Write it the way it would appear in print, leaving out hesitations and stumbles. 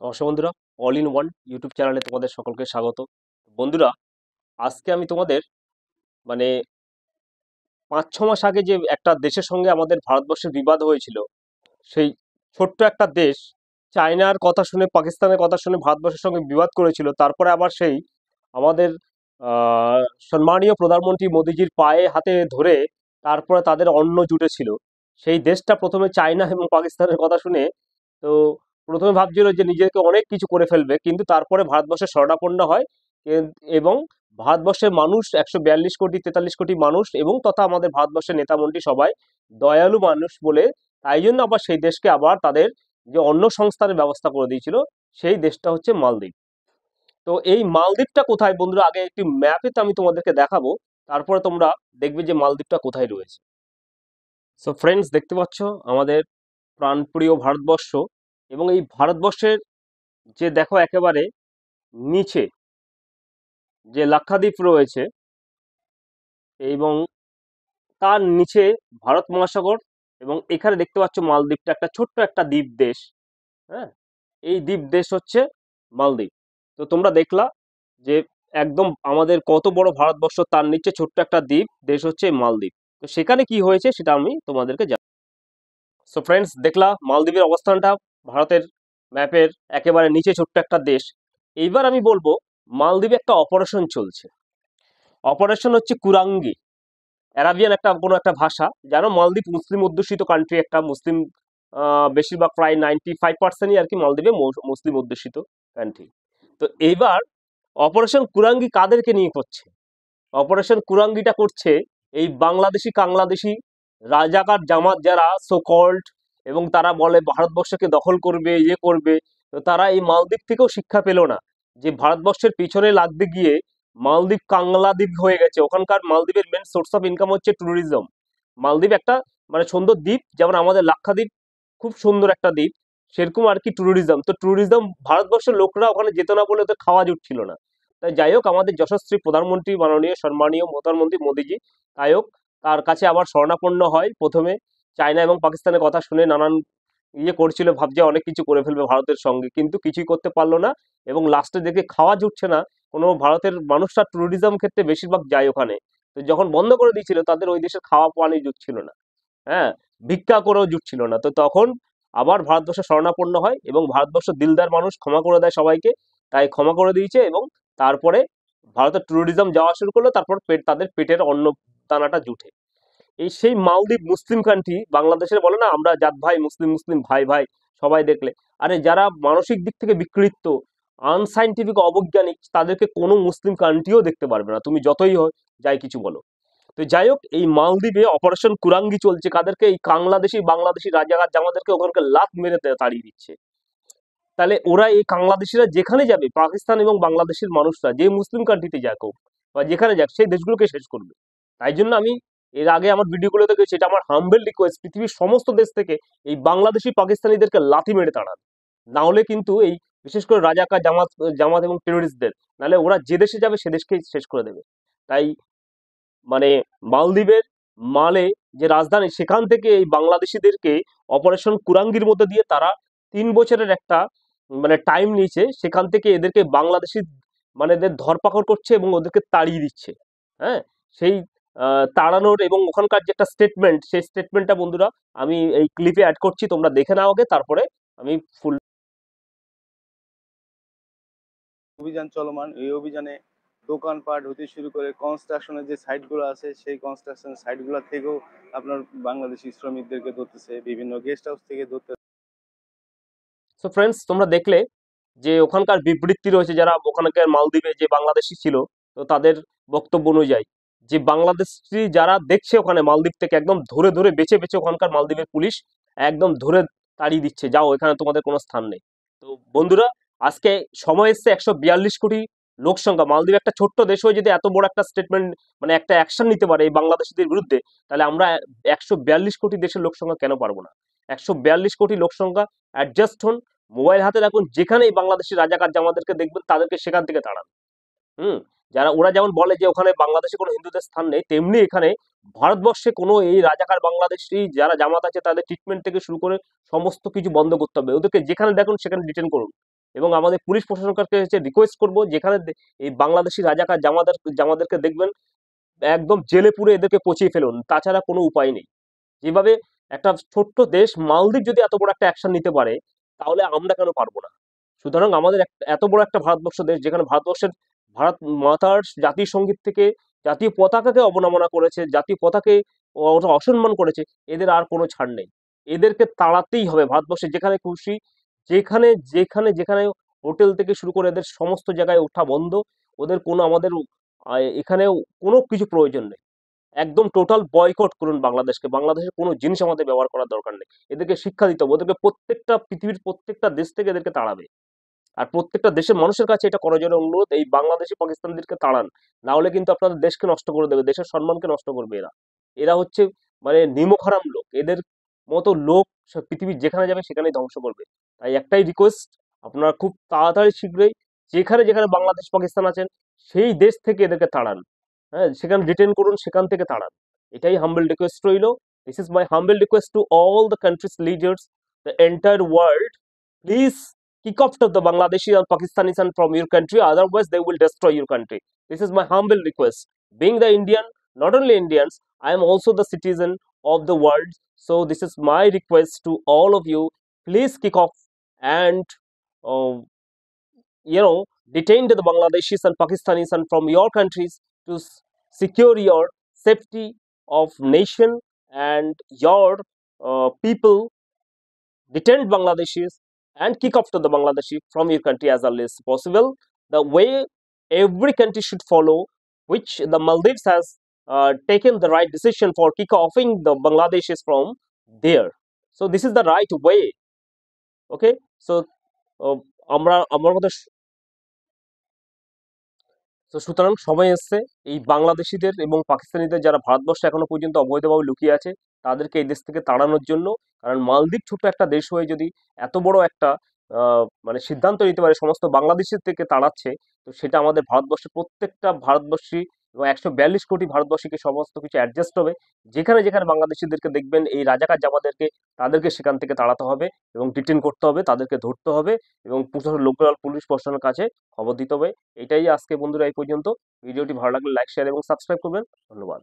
নমস্কার বন্ধুরা, all in one YouTube চ্যানেলে তোমাদের সকলকে স্বাগত। বন্ধুরা, আজকে আমি তোমাদের মানে 5-6 মাস আগে যে একটা দেশের সঙ্গে আমাদের ভারতবর্ষের বিবাদ হয়েছিল, সেই ছোট্ট একটা দেশ চায়নার কথা শুনে, পাকিস্তানের কথা শুনে ভারতবর্ষের সঙ্গে বিবাদ করেছিল। তারপরে আবার সেই আমাদের সম্মানীয় প্রধানমন্ত্রী মোদিজির পায়ে হাতে ধরে তারপরে তাদের অন্ন জুটেছিল। সেই দেশটা প্রথমে চায়না এবং পাকিস্তানের কথা শুনে তো প্রথমে ভাবছিল যে নিজেকে অনেক কিছু করে ফেলবে, কিন্তু তারপরে ভারতবর্ষের শরণাপন্ন হয়। এবং ভারতবর্ষের মানুষ 142 কোটি 43 কোটি মানুষ এবং তথা আমাদের ভারতবর্ষের নেতামন্ত্রী সবাই দয়ালু মানুষ বলে তাই জন্য আবার সেই দেশকে আবার তাদের যে অন্য সংস্থানের ব্যবস্থা করে দিয়েছিল। সেই দেশটা হচ্ছে মালদ্বীপ। তো এই মালদ্বীপটা কোথায় বন্ধুরা, আগে একটি ম্যাপে তো আমি তোমাদেরকে দেখাবো, তারপরে তোমরা দেখবে যে মালদ্বীপটা কোথায় রয়েছে। সো ফ্রেন্ডস, দেখতে পাচ্ছ আমাদের প্রাণপ্রিয় ভারতবর্ষ, এবং এই ভারতবর্ষের যে দেখো একেবারে নিচে যে লাক্ষাদ্বীপ রয়েছে, এবং তার নিচে ভারত মহাসাগর, এবং এখানে দেখতে পাচ্ছ মালদ্বীপটা একটা ছোট্ট একটা দ্বীপ দেশ। হ্যাঁ, এই দ্বীপ দেশ হচ্ছে মালদ্বীপ। তো তোমরা দেখলা যে একদম আমাদের কত বড় ভারতবর্ষ, তার নিচে ছোট্ট একটা দ্বীপ দেশ হচ্ছে মালদ্বীপ। তো সেখানে কি হয়েছে সেটা আমি তোমাদেরকে জানাই। সো ফ্রেন্ডস, দেখলা মালদ্বীপের অবস্থানটা ভারতের ম্যাপের একেবারে নিচে ছোট্ট একটা দেশ। এইবার আমি বলবো মালদ্বীপে একটা অপারেশন চলছে। অপারেশন হচ্ছে কুরাঙ্গি, অ্যারাবিয়ান একটা কোনো একটা ভাষা। জানো মালদ্বীপ মুসলিম অধ্যুষিত কান্ট্রি, একটা মুসলিম বেশিরভাগ প্রায় 95%ই আর কি মালদ্বীপে মুসলিম অধ্যুষিত কান্ট্রি। তো এইবার অপারেশন কুরাঙ্গি কাদেরকে নিয়ে করছে? অপারেশন কুরাঙ্গিটা করছে এই বাংলাদেশি রাজাকার জামাত যারা সো কল্ড, এবং তারা বলে ভারতবর্ষকে দখল করবে, ইয়ে করবে। তো তারা এই মালদ্বীপ থেকেও শিক্ষা পেল না যে ভারতবর্ষের পিছনে লাগতে গিয়ে মালদ্বীপ কাংলা দ্বীপ হয়ে গেছে। ওখানকার মালদ্বীপের মেন সোর্স অফ ইনকাম হচ্ছে ট্যুরিজম। মালদ্বীপ একটা মানে সুন্দর দ্বীপ, যেমন আমাদের লাক্ষাদ্বীপ খুব সুন্দর একটা দ্বীপ, সেরকম আর কি ট্যুরিজম। তো ট্যুরিজম ভারতবর্ষের লোকরা ওখানে যেত না বলে ওদের খাওয়া জুটছিল না। তাই যাই হোক, আমাদের যশস্বী প্রধানমন্ত্রী মাননীয় সম্মানীয় প্রধানমন্ত্রী মোদীজি, তাই হোক, তার কাছে আবার শরণাপন্ন হয়। প্রথমে চায়না এবং পাকিস্তানের কথা শুনে নানান ইয়ে করছিল, ভাবছে অনেক কিছু করে ফেলবে ভারতের সঙ্গে, কিন্তু কিছুই করতে পারলো না। এবং লাস্টে দেখে খাওয়া জুটছে না, কোনো ভারতের মানুষরা ট্যুরিজম ক্ষেত্রে বেশিরভাগ যায় ওখানে। তো যখন বন্ধ করে দিয়েছিল তাদের ওই দেশের খাওয়া পানি জুটছিল না। হ্যাঁ, ভিক্ষা করেও জুটছিল না। তো তখন আবার ভারতবর্ষে শরণাপন্ন হয় এবং ভারতবর্ষ দিলদার মানুষ, ক্ষমা করে দেয় সবাইকে। তাই ক্ষমা করে দিয়েছে, এবং তারপরে ভারতের ট্যুরিজম যাওয়া শুরু করলো। তারপর তাদের পেটের অন্ন দানাটা জুটে। এই সেই মালদ্বীপ মুসলিম কান্ট্রি, বাংলাদেশের বলে না আমরা জাত ভাই, মুসলিম মুসলিম ভাই ভাই সবাই দেখলে। আরে যারা মানসিক দিক থেকে বিকৃত, আনসাইন্টিফিক, অবৈজ্ঞানিক, তাদেরকে কোনো মুসলিম কান্ট্রিও দেখতে পারবে না, তুমি যতই যাই কিছু বলো। তো যাই হোক, এই মালদ্বীপে অপারেশন কুরাঙ্গি চলছে। কাদেরকে? এই বাংলাদেশি রাজাকার জামাদেরকে ওখানকে লাত মেরে তাড়িয়ে দিচ্ছে। তাহলে ওরা এই বাংলাদেশিরা যেখানে যাবে, পাকিস্তান এবং বাংলাদেশের মানুষরা যে মুসলিম কান্ট্রিতে যাক হোক বা যেখানে যাক, সেই দেশগুলোকে শেষ করবে। তাই জন্য আমি এর আগে আমার ভিডিওগুলো থেকে, সেটা আমার হাম্বেল রিকোয়েস্ট, পৃথিবীর সমস্ত দেশ থেকে এই বাংলাদেশি পাকিস্তানিদেরকে লাথি মেরে তাড়ান। না হলে কিন্তু এই বিশেষ করে রাজাকার জামাত জামাত এবং টেরোরিস্টদের, নাহলে ওরা যে দেশে যাবে সে দেশকেই শেষ করে দেবে। তাই মানে মালদ্বীপের মালে যে রাজধানী, সেখান থেকে এই বাংলাদেশিদেরকে অপারেশন কুরাঙ্গির মধ্যে দিয়ে তারা 3 বছরের একটা মানে টাইম নিয়েছে। সেখান থেকে এদেরকে বাংলাদেশি মানে এদের ধরপাকড় করছে এবং ওদেরকে তাড়িয়ে দিচ্ছে। হ্যাঁ, সেই তাড়ানোর এবং ওখানকার যে একটা স্টেটমেন্ট, সেই স্টেটমেন্টটা বন্ধুরা আমি এই ক্লিপে অ্যাড করছি, তোমরা দেখে নাও আগে, তারপরে আমি ফুল। অভিযান চলমান। এই অভিযানে দোকানপাট হতে শুরু করে কনস্ট্রাকশনের যে সাইটগুলো আছে সেই কনস্ট্রাকশন সাইটগুলো থেকেও আপনার বাংলাদেশি শ্রমিকদেরকে ধরতেছে, বিভিন্ন গেস্ট হাউস থেকে ধরতে। সো ফ্রেন্ডস, তোমরা দেখলে যে ওখানকার বিবৃতি রয়েছে, যারা ওখানকার মালদ্বীপে যে বাংলাদেশি ছিল, তো তাদের বক্তব্য অনুযায়ী যে বাংলাদেশি যারা দেখছে ওখানে মালদ্বীপ থেকে, একদম ধরে ধরে বেছে বেছে ওখানকার মালদ্বীপের পুলিশ একদম ধরে তাড়িয়ে দিচ্ছে, যাও এখানে তোমাদের কোনো স্থান নেই। তো বন্ধুরা, আজকে সময় এসছে 142 কোটি লোক সংখ্যা, মালদ্বীপ একটা ছোট্ট দেশ হয়ে যদি এত বড় একটা স্টেটমেন্ট মানে একটা অ্যাকশন নিতে পারে এই বাংলাদেশিদের বিরুদ্ধে, তাহলে আমরা 142 কোটি দেশের লোক সংখ্যা কেন পারবো না? 142 কোটি লোক সংখ্যা অ্যাডজাস্ট হন, মোবাইল হাতে রাখুন, যেখানেই বাংলাদেশি রাজাকার জামাদেরকে দেখবেন তাদেরকে সেখান থেকে তাড়ান। হুম, যারা ওরা যেমন বলে যে ওখানে বাংলাদেশে কোনো হিন্দুদের স্থান নেই, তেমনি এখানে ভারতবর্ষে কোনো এই রাজাকার বাংলাদেশি যারা জামাত আছে তাদের ট্রিটমেন্ট থেকে শুরু করে সমস্ত কিছু বন্ধ করতে হবে। ওদেরকে যেখানে দেখুন সেখানে ডিটেন করুন। এবং আমাদের পুলিশ প্রশাসনের কাছে রিকোয়েস্ট করব, যেখানে এই বাংলাদেশি রাজাকার জামাদেরকে দেখবেন একদম জেলে পুরে এদেরকে পচিয়ে ফেলুন, তাছাড়া কোনো উপায় নেই। যেভাবে একটা ছোট্ট দেশ মালদ্বীপ যদি এত বড় একটা অ্যাকশন নিতে পারে, তাহলে আমরা কেন পারবো না? সুতরাং আমাদের এত বড় একটা ভারতবর্ষ দেশ, যেখানে ভারত মাতার জাতীয় সঙ্গীত থেকে জাতীয় পতাকাকে অবমাননা করেছে, জাতীয় পতাকাকে ওরা অসম্মান করেছে, এদের আর কোনো ছাড় নেই। এদেরকে তাড়াতেই হবে ভারতবর্ষে যেখানে খুশি, যেখানে যেখানে যেখানে হোটেল থেকে শুরু করে এদের সমস্ত জায়গায় ওঠা বন্ধ। ওদের কোনো আমাদের এখানে কোনো কিছু প্রয়োজন নেই। একদম টোটাল বয়কট করুন বাংলাদেশকে। বাংলাদেশের কোনো জিনিস আমাদের ব্যবহার করার দরকার নেই। এদেরকে শিক্ষা দিতে হবে, ওদেরকে পৃথিবীর প্রত্যেকটা দেশ থেকে এদেরকে তাড়াবে। আর প্রত্যেকটা দেশের মানুষের কাছে এটা করার জন্য অনুরোধ, এই বাংলাদেশি পাকিস্তানিদেরকে তাড়ান। না হলে কিন্তু আপনাদের দেশকে নষ্ট করে দেবে, দেশের সম্মানকে নষ্ট করবে এরা। এরা হচ্ছে মানে নিমকহারাম লোক। এদের মতো লোক পৃথিবীর যেখানে যাবে সেখানেই ধ্বংস করবে। তাই একটাই রিকোয়েস্ট, আপনারা খুব তাড়াতাড়ি শীঘ্রই যেখানে যেখানে বাংলাদেশ পাকিস্তান আছেন সেই দেশ থেকে এদেরকে তাড়ান। হ্যাঁ, সেখানে রিটেন করুন, সেখান থেকে তাড়ান। এটাই হাম্বল রিকোয়েস্ট রইল। This is my humble request to all the countries leaders, the entire world. Please kick off the Bangladeshi and Pakistanis and from your country, otherwise they will destroy your country. This is my humble request. Being the Indian, not only Indians, I am also the citizen of the world. So this is my request to all of you. Please kick off and uh, detain the Bangladeshis and Pakistanis and from your countries to secure your safety of nation and your people. Detain Bangladeshis and kick off to the Bangladeshi from your country as early as possible. The way every country should follow, which the Maldives has taken the right decision for kick offing the Bangladeshis from there. So this is the right way. Okay, so uh, আমরা আমার কথা তো সুতরাং সময় এসছে এই বাংলাদেশিদের এবং পাকিস্তানিদের যারা ভারতবর্ষে এখনো পর্যন্ত অবৈধভাবে লুকিয়ে আছে, তাদেরকে এই দেশ থেকে তাড়ানোর জন্য। কারণ মালদ্বীপ ছোট্ট একটা দেশ হয়ে যদি এত বড় একটা মানে সিদ্ধান্ত নিতে পারে সমস্ত বাংলাদেশের থেকে তাড়াচ্ছে, তো সেটা আমাদের ভারতবর্ষের প্রত্যেকটা ভারতবর্ষী এবং 142 কোটি ভারতবর্ষীকে সমস্ত কিছু অ্যাডজাস্ট হবে। যেখানে যেখানে বাংলাদেশিদেরকে দেখবেন এই রাজাকার জামাদেরকে, তাদেরকে সেখান থেকে তাড়াতে হবে এবং ডিটেন করতে হবে, তাদেরকে ধরতে হবে এবং লোকাল পুলিশ প্রশাসনের কাছে খবর দিতে হবে। এটাই আজকে বন্ধুরা এই পর্যন্ত। ভিডিওটি ভালো লাগলে লাইক, শেয়ার এবং সাবস্ক্রাইব করবেন। ধন্যবাদ।